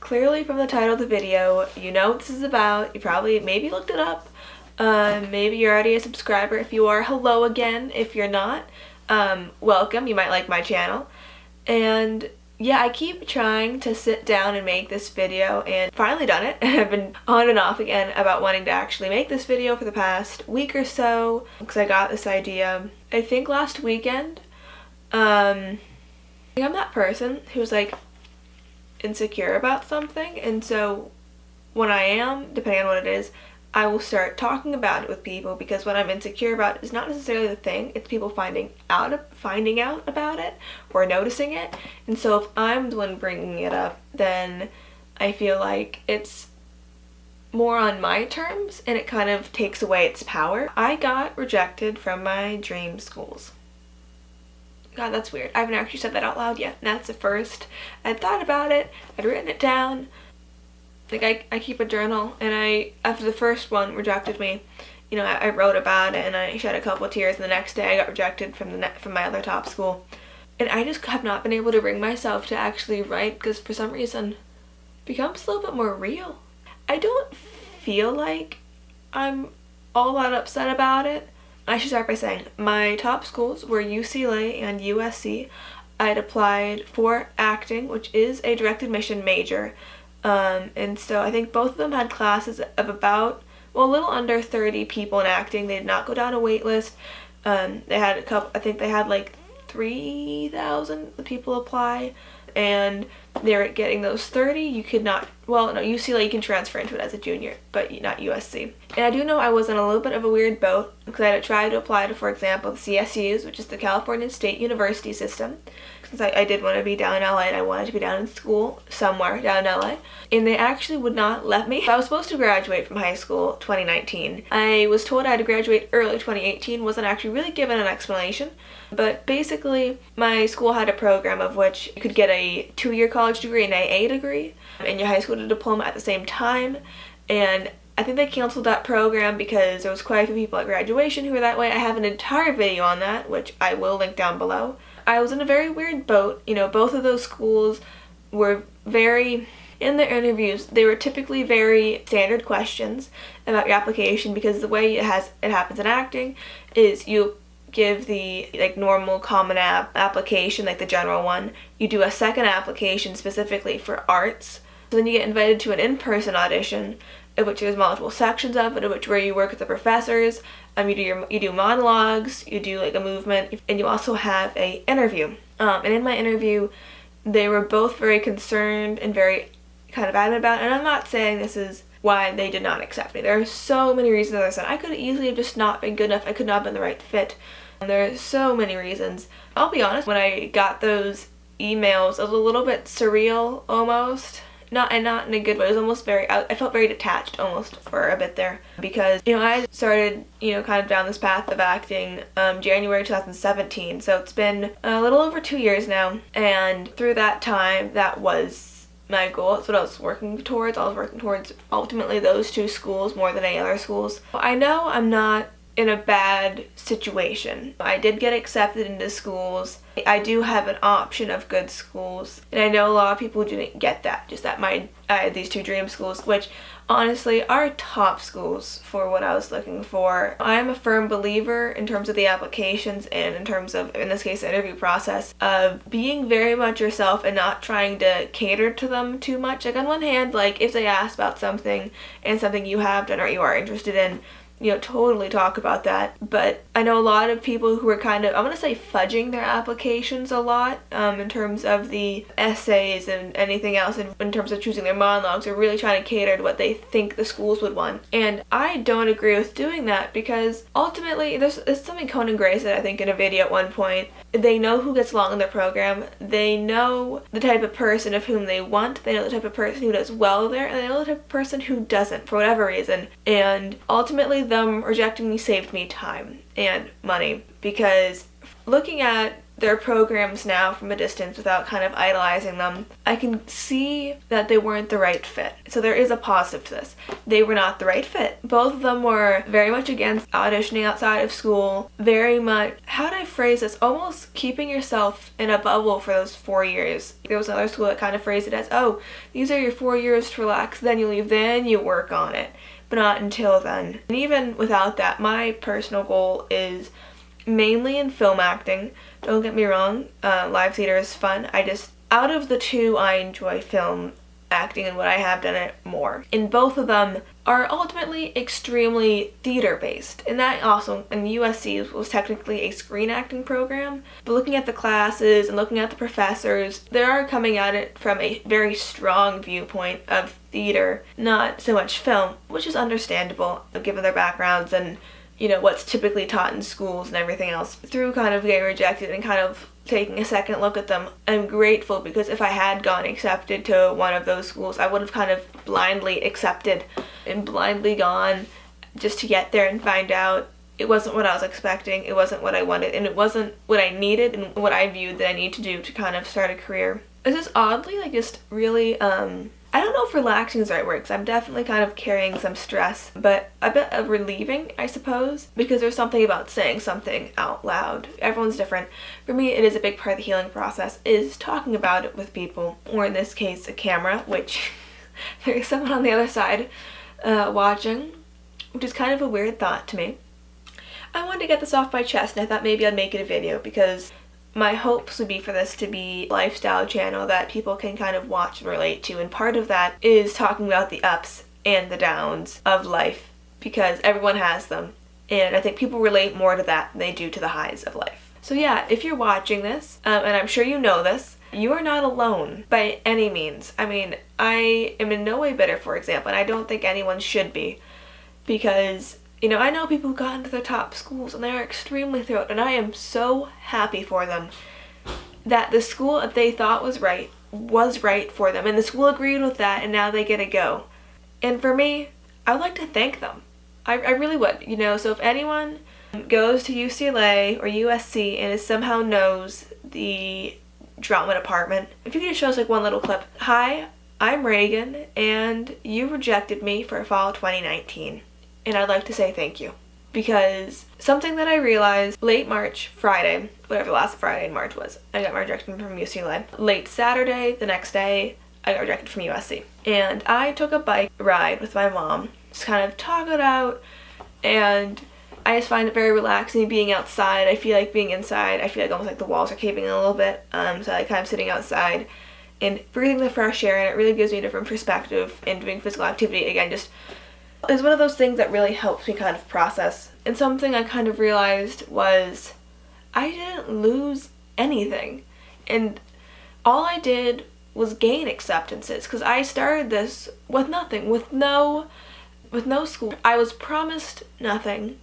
clearly from the title of the video, you know what this is about. You probably maybe looked it up. Maybe you're already a subscriber. If you are, hello again. If you're not, welcome. You might like my channel. And yeah, I keep trying to sit down and make this video, and finally done it. I've been on and off again about wanting to actually make this video for the past week or so, because I got this idea, I think last weekend. I'm that person who's like insecure about something, and so when I am, depending on what it is, I will start talking about it with people, because what I'm insecure about is not necessarily the thing, it's people finding out about it or noticing it. And so if I'm the one bringing it up, then I feel like it's more on my terms and it kind of takes away its power. I got rejected from my dream schools. God, that's weird. I haven't actually said that out loud yet, and that's the first. I'd thought about it, I'd written it down. Like, I keep a journal, and after the first one rejected me, you know, I wrote about it, and I shed a couple of tears, and the next day I got rejected from my other top school. And I just have not been able to bring myself to actually write, because for some reason it becomes a little bit more real. I don't feel like I'm all that upset about it. I should start by saying my top schools were UCLA and USC. I'd applied for acting, which is a direct admission major. And so I think both of them had classes of about, well, a little under 30 people in acting. They did not go down a wait list. They had a couple, I think they had like 3,000 people apply, and they were getting those 30. You could not, well, no, UCLA you can transfer into it as a junior, but not USC. And I do know I was in a little bit of a weird boat, because I had tried to apply to, for example, the CSUs, which is the California State University System, since I did want to be down in LA, and I wanted to be down in school somewhere down in LA. And they actually would not let me. I was supposed to graduate from high school 2019. I was told I had to graduate early 2018, wasn't actually really given an explanation. But basically, my school had a program of which you could get a 2-year college degree and an AA degree and your high school diploma at the same time. And I think they canceled that program because there was quite a few people at graduation who were that way. I have an entire video on that, which I will link down below. I was in a very weird boat. You know, both of those schools were very, in their interviews, they were typically very standard questions about your application, because the way it happens in acting is you give the like normal common application, like the general one. You do a second application specifically for arts. So then you get invited to an in-person audition, in which there's multiple sections of it, in which where you work with the professors. You do monologues, you do like a movement, and you also have a interview. And in my interview, they were both very concerned and very kind of adamant about it. And I'm not saying this is why they did not accept me. There are so many reasons. As I said, I could easily have just not been good enough. I could not have been the right fit. And there are so many reasons. I'll be honest, when I got those emails, it was a little bit surreal almost. Not in a good way. It was almost I felt very detached almost for a bit there, because, you know, I started, you know, kind of down this path of acting January 2017, so it's been a little over 2 years now, and through that time, that was my goal. That's what I was working towards. I was working towards ultimately those 2 schools more than any other schools. I know I'm not in a bad situation. I did get accepted into schools. I do have an option of good schools, and I know a lot of people didn't get that, just that I had these 2 dream schools, which honestly are top schools for what I was looking for. I am a firm believer in terms of the applications and in terms of, in this case, the interview process, of being very much yourself and not trying to cater to them too much. Like, on one hand, like, if they ask about something and something you have done or you are interested in, you know, totally talk about that. But I know a lot of people who are kind of, I'm going to say, fudging their applications a lot in terms of the essays and anything else, in terms of choosing their monologues. They're really trying to cater to what they think the schools would want. And I don't agree with doing that, because ultimately, there's something Conan Gray said, I think, in a video at one point. They know who gets along in their program. They know the type of person of whom they want. They know the type of person who does well there, and they know the type of person who doesn't, for whatever reason. And ultimately, them rejecting me saved me time and money, because looking at their programs now from a distance without kind of idolizing them, I can see that they weren't the right fit. So there is a positive to this. They were not the right fit. Both of them were very much against auditioning outside of school, very much, how do I phrase this, almost keeping yourself in a bubble for those 4 years. There was another school that kind of phrased it as, oh, these are your 4 years to relax, then you leave, then you work on it. But not until then. And even without that, my personal goal is mainly in film acting. Don't get me wrong, live theater is fun. Out of the two, I enjoy film acting and what I have done it more. And both of them are ultimately extremely theater based. And that also, and USC was technically a screen acting program. But looking at the classes and looking at the professors, they are coming at it from a very strong viewpoint of theater, not so much film, which is understandable given their backgrounds and what's typically taught in schools and everything else. Through kind of getting rejected and kind of taking a second look at them, I'm grateful, because if I had gone accepted to one of those schools, I would have kind of blindly accepted and blindly gone just to get there and find out it wasn't what I was expecting, it wasn't what I wanted, and it wasn't what I needed and what I viewed that I need to do to kind of start a career. This is oddly just really I don't know if relaxing is the right word, because I'm definitely kind of carrying some stress, but a bit of relieving, I suppose, because there's something about saying something out loud. Everyone's different. For me, it is a big part of the healing process, is talking about it with people, or in this case, a camera, which there is someone on the other side watching, which is kind of a weird thought to me. I wanted to get this off my chest, and I thought maybe I'd make it a video, because my hopes would be for this to be a lifestyle channel that people can kind of watch and relate to, and part of that is talking about the ups and the downs of life, because everyone has them, and I think people relate more to that than they do to the highs of life. So yeah, if you're watching this, and I'm sure you know this, you are not alone by any means. I mean, I am in no way bitter, for example, and I don't think anyone should be, because I know people who got into their top schools and they are extremely thrilled, and I am so happy for them that the school that they thought was right for them, and the school agreed with that, and now they get to go. And for me, I would like to thank them. I really would, so if anyone goes to UCLA or USC and somehow knows the drama department, if you could just show us like one little clip. Hi, I'm Reagan, and you rejected me for fall 2019. And I'd like to say thank you, because something that I realized late March, Friday, whatever the last Friday in March was, I got my rejection from UCLA. Late Saturday, the next day, I got rejected from USC. And I took a bike ride with my mom, just kind of talk it out, and I just find it very relaxing being outside. I feel like being inside, I feel like almost like the walls are caving in a little bit, so I like kind of sitting outside and breathing the fresh air, and it really gives me a different perspective, and doing physical activity, again, just is one of those things that really helps me kind of process. And something I kind of realized was I didn't lose anything, and all I did was gain acceptances, because I started this with nothing, with no school. I was promised nothing,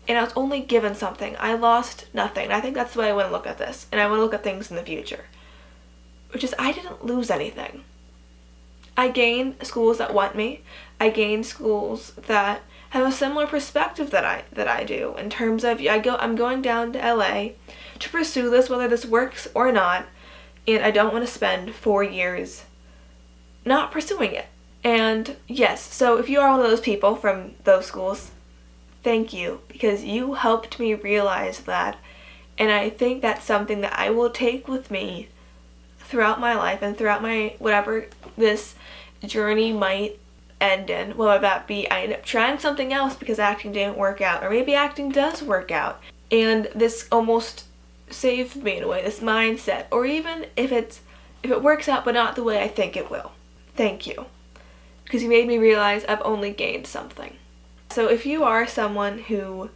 and I was only given something. I lost nothing. And I think that's the way I want to look at this, and I want to look at things in the future, which is I didn't lose anything. I gained schools that want me. I gained schools that have a similar perspective that I do, in terms of I'm going down to LA to pursue this, whether this works or not, and I don't want to spend 4 years not pursuing it. And yes, so if you are one of those people from those schools, thank you, because you helped me realize that, and I think that's something that I will take with me throughout my life and throughout my whatever this journey might end in. Whether that be I end up trying something else because acting didn't work out, or maybe acting does work out and this almost saved me in a way, this mindset, or even if it works out but not the way I think it will. Thank you, because you made me realize I've only gained something. So if you are someone who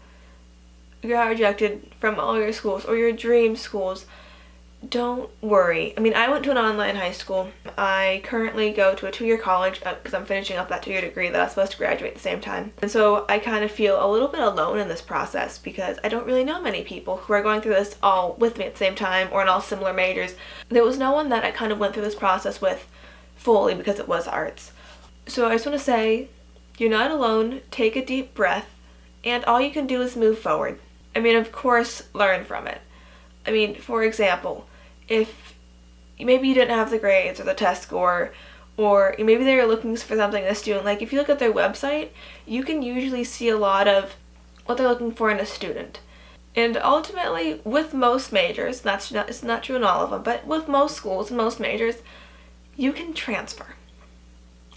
got rejected from all your schools or your dream schools, don't worry. I mean, I went to an online high school. I currently go to a 2-year college because I'm finishing up that 2-year degree that I was supposed to graduate at the same time. And so I kind of feel a little bit alone in this process, because I don't really know many people who are going through this all with me at the same time or in all similar majors. There was no one that I kind of went through this process with fully, because it was arts. So I just want to say, you're not alone. Take a deep breath, and all you can do is move forward. I mean, of course, learn from it. I mean, for example, if maybe you didn't have the grades or the test score, or maybe they were looking for something in a student, like if you look at their website, you can usually see a lot of what they're looking for in a student. And ultimately, with most majors, it's not true in all of them, but with most schools and most majors, you can transfer.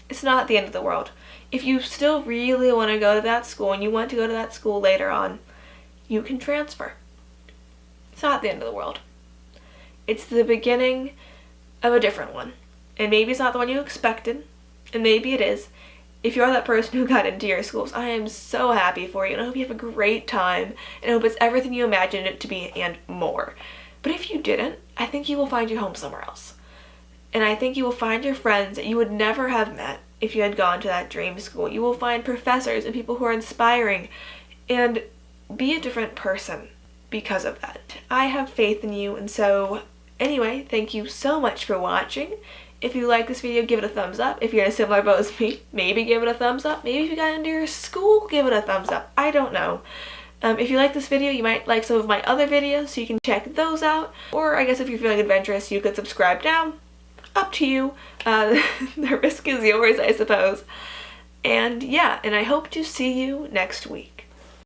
It's not the end of the world. If you still really want to go to that school and you want to go to that school later on, you can transfer. It's not the end of the world. It's the beginning of a different one. And maybe it's not the one you expected, and maybe it is. If you're that person who got into your schools, I am so happy for you, and I hope you have a great time, and I hope it's everything you imagined it to be and more. But if you didn't, I think you will find your home somewhere else. And I think you will find your friends that you would never have met if you had gone to that dream school. You will find professors and people who are inspiring, and be a different person because of that. I have faith in you, and so anyway, thank you so much for watching. If you like this video, give it a thumbs up. If you're in a similar boat as me, maybe give it a thumbs up. Maybe if you got into your school, give it a thumbs up. I don't know. If you like this video, you might like some of my other videos, so you can check those out. Or I guess if you're feeling adventurous, you could subscribe now. Up to you. The risk is yours, I suppose. And yeah, and I hope to see you next week.